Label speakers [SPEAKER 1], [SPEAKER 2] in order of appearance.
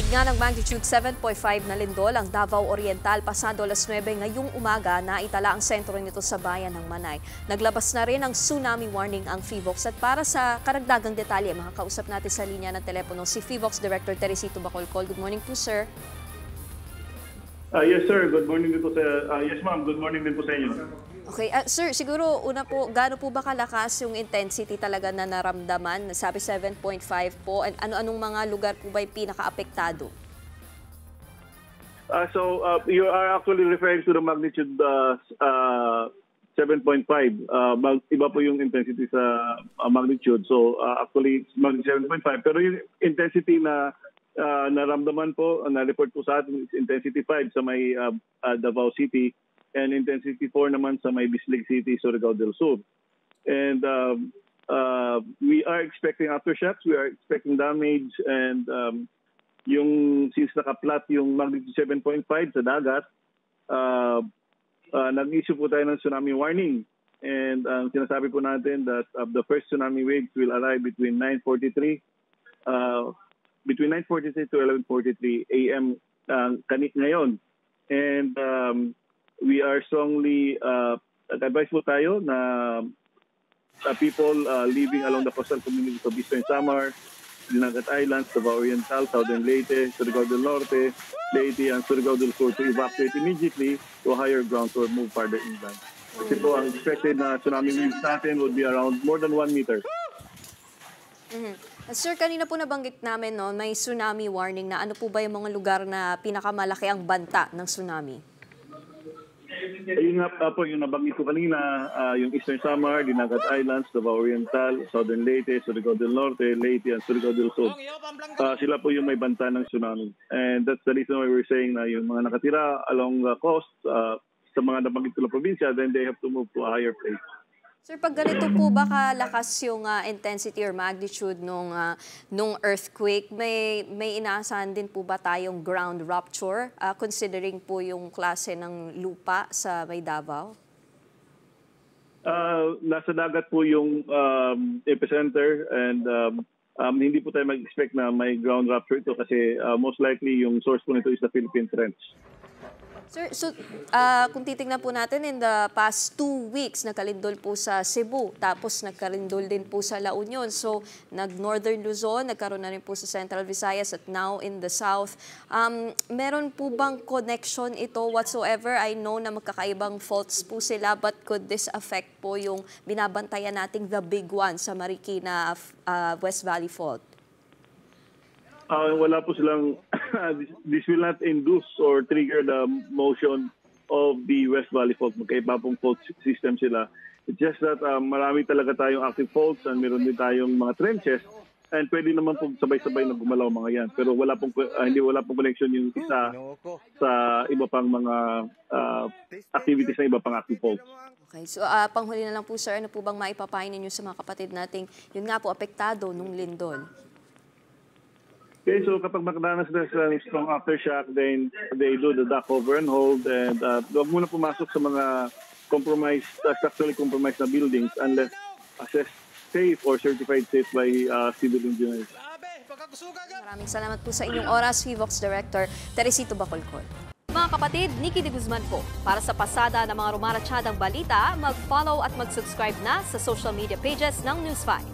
[SPEAKER 1] Narinig nga ng magnitude 7.5 na lindol ang Davao Oriental pasado alas 9 ngayong umaga na itala ang sentro nito sa bayan ng Manay. Naglabas na rin ang tsunami warning ang PHIVOLCS at para sa karagdagang detalye, makakausap natin sa linya ng telepono si PHIVOLCS Director Teresito Bacolcol. Good morning po, sir.
[SPEAKER 2] Yes, sir. Good morning din po sa... yes, ma'am. Good morning din po sa inyo.
[SPEAKER 1] Okay. Sir, siguro una po, gaano po ba kalakas yung intensity talaga na naramdaman? Sabi 7.5 po. Ano-anong mga lugar po ba yung pinaka-apektado?
[SPEAKER 2] You are actually referring to the magnitude 7.5. Iba po yung intensity sa magnitude. So, actually, magnitude 7.5. Pero yung intensity na naramdaman po, na-report po sa atin is intensity 5 sa may Davao City and intensity 4 naman sa may Bislig City, Surigao del Sur. And we are expecting aftershocks, we are expecting damage, and since naka-flat yung magnitude 7.5 sa dagat, nag-issue po tayo ng tsunami warning. And sinasabi po natin that the first tsunami waves will arrive between 9:43 to 11:43 a.m. ngayon. And we are strongly advise po tayo na people living along the coastal communities of Eastern Samar, Dinagat Islands, Davao Oriental, Southern Leyte, Surigao del Norte, Leyte, and Surigao del Sur to evacuate immediately to higher ground or move farther inland. Kasi po ang expected na tsunami waves natin would be around more than 1 meter.
[SPEAKER 1] Sir, kanina po nabanggit namin, no, may tsunami warning na ano po ba yung mga lugar na pinakamalaki ang banta ng tsunami?
[SPEAKER 2] Ayun nga po, yung nabanggit ko kanina, yung Eastern Samar, Dinagat Islands, Davao Oriental, Southern Leyte, Surigao del Norte, Leyte, and Surigao del Sur. Sila po yung may banta ng tsunami. And that's the reason why we're saying na yung mga nakatira along the coast, sa mga nabanggit ko na probinsya, then they have to move to a higher place.
[SPEAKER 1] Sir, pag ganito po ba kalakas yung intensity or magnitude nung earthquake, may inaasahan din po ba tayong ground rupture considering po yung klase ng lupa sa may Davao?
[SPEAKER 2] Nasa dagat po yung epicenter and hindi po tayo mag-expect na may ground rupture ito kasi most likely yung source po nito is the Philippine Trench.
[SPEAKER 1] Sir, so kung titingnan po natin, in the past 2 weeks, nagkalindol po sa Cebu, tapos nagkalindol din po sa La Union. So, nag-Northern Luzon, nagkaroon na rin po sa Central Visayas at now in the South. Meron po bang connection ito whatsoever? I know na magkakaibang faults po sila, but could this affect po yung binabantayan nating the big one sa Marikina West Valley Fault?
[SPEAKER 2] Wala po silang, this will not induce or trigger the motion of the West Valley Fault. Magkaiba pong fault system sila. It's just that marami talaga tayong active faults and meron din tayong mga trenches and pwede naman pong sabay-sabay na gumalaw mga yan. Pero wala pong connection yung isa sa iba pang mga activities na iba pang active faults.
[SPEAKER 1] Okay, so panghuli na lang po, sir, ano po bang maipapahin ninyo sa mga kapatid nating yun nga po apektado nung lindol?
[SPEAKER 2] Okay, so kapag makadanas na sila ng strong aftershock, then they do the dock over and hold and huwag muna pumasok sa mga structurally compromised na buildings unless assessed safe or certified safe by civil engineers.
[SPEAKER 1] Maraming salamat po sa inyong oras, PHIVOLCS Director Teresito Bacolcol. Mga kapatid, Nikki de Guzman po. Para sa pasada ng mga rumaratsyadang balita, mag-follow at mag-subscribe na sa social media pages ng News 5.